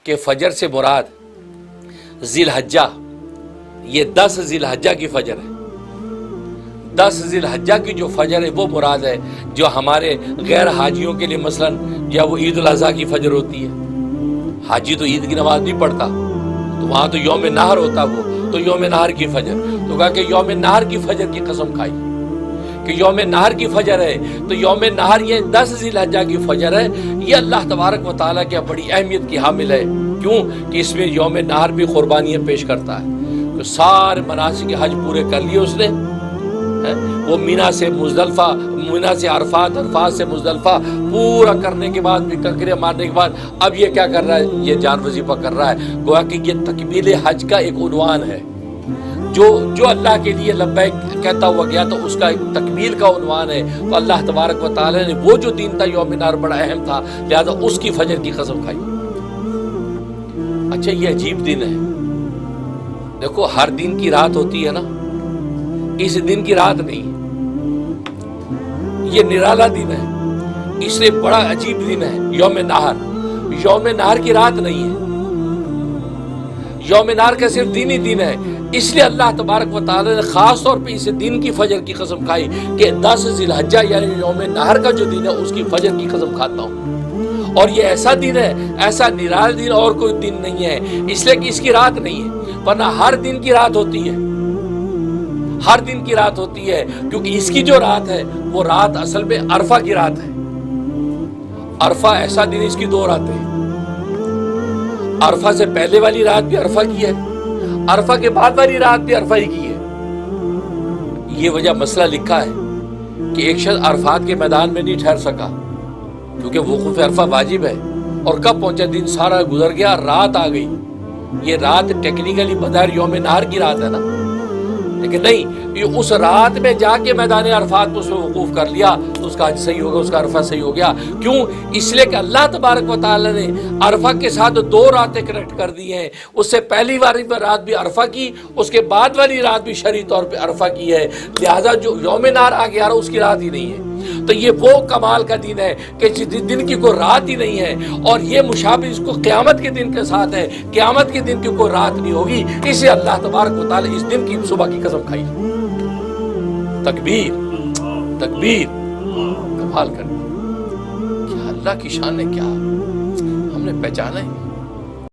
کہ فجر سے مراد ذی الحجہ، یہ 10 ذی الحجہ کی فجر ہے۔ 10 ذی الحجہ کی جو فجر ہے وہ مراد ہے، جو ہمارے غیر حاجیوں کے لیے مثلا یا وہ عید الاضحیٰ کی فجر ہوتی ہے۔ حاجی تو عید کی نماز نہیں پڑھتا، تو وہاں تو یوم نہر ہوتا، وہ تو یوم نہر کی فجر، تو کہا کہ یوم نہر کی فجر کی قسم کھائی کہ یوم نہر کی فجر ہے، تو یوم نہر یہ 10 ذی الحجہ کی فجر ہے۔ یہ اللہ تبارک و تعالیٰ کے بڑی اہمیت کی حامل ہے، کیوں کہ اس میں یوم نہر بھی قربانیاں پیش کرتا ہے۔ تو سارے مناسک حج پورے کر لیے اس نے، وہ مینا سے مزدلفہ، مینا سے عرفات، عرفات سے مزدلفہ پورا کرنے کے بعد بھی کنکریاں مارنے کے بعد اب یہ کیا کر رہا ہے؟ یہ جان وظیفہ کر رہا ہے۔ گویا کہ یہ تکمیل حج کا ایک عنوان ہے، جو اللہ کے لیے لبیک کہتا ہوا گیا تو اس کا ایک تکمیل کا عنوان ہے۔ تو اللہ تبارک و تعالیٰ نے وہ جو دن تھا یوم نہر بڑا اہم تھا، لہذا اس کی فجر کی قسم کھائی۔ اچھا یہ عجیب دن ہے، دیکھو ہر دن کی رات ہوتی ہے نا، اس دن کی رات نہیں، یہ نرالا دن ہے، اس لیے بڑا عجیب دن ہے یوم نہر۔ یوم نہر کی رات نہیں ہے، یوم نہر کا صرف دن ہی دن ہے، اس لیے اللہ تبارک و تعالی نے خاص طور پہ اس دن کی فجر کی قسم کھائی کہ 10 ذی الحجہ یعنی یوم نہر کا جو دن ہے اس کی فجر کی قسم کھاتا ہوں۔ اور یہ ایسا دن ہے، ایسا نرالا دن اور کوئی دن نہیں ہے، اس لیے کہ اس کی رات نہیں ہے، ورنہ ہر دن کی رات ہوتی ہے، ہر دن کی رات ہوتی ہے، کیونکہ اس کی جو رات ہے وہ رات اصل میں عرفہ کی رات ہے۔ عرفہ ایسا دن، اس کی 2 راتیں، عرفہ سے پہلے والی رات بھی عرفہ کی ہے، عرفہ کے بعد والی رات بھی عرفہ ہی کی ہے۔ یہ وجہ مسئلہ لکھا ہے کہ ایک شخص عرفات کے میدان میں نہیں ٹھہر سکا کیونکہ وقوف عرفہ واجب ہے، اور کب پہنچا؟ دن سارا گزر گیا، رات آ گئی۔ یہ رات ٹیکنیکلی بظاہر یوم نہر کی رات ہے نا، لیکن نہیں، یہ اس رات میں جا کے میدان عرفات میں اس میں وقوف کر لیا تو اس کا حج صحیح ہوگا، اس کا عرفہ صحیح ہو گیا۔ کیوں؟ اس لیے کہ اللہ تبارک و تعالی نے عرفہ کے ساتھ 2 راتیں کنیکٹ کر دی ہیں، اس سے پہلی والی رات بھی عرفہ کی، اس کے بعد والی رات بھی شرعی طور پہ عرفہ کی ہے، لہذا جو یوم نہر آ گیا اس کی رات ہی نہیں ہے۔ تو یہ وہ کمال کا دن ہے کہ جس دن کی کوئی رات ہی نہیں ہے، اور یہ مشابہ اس کو قیامت کے دن کے ساتھ ہے، قیامت کے دن کی کوئی رات نہیں ہوگی، اسے اللہ تبارک و تعالی اس دن کی صبح کی قسم کھائی۔ تکبیر تکبیر، کمال کر دی، کیا اللہ کی شان ہے، کیا ہم نے پہچانا ہے۔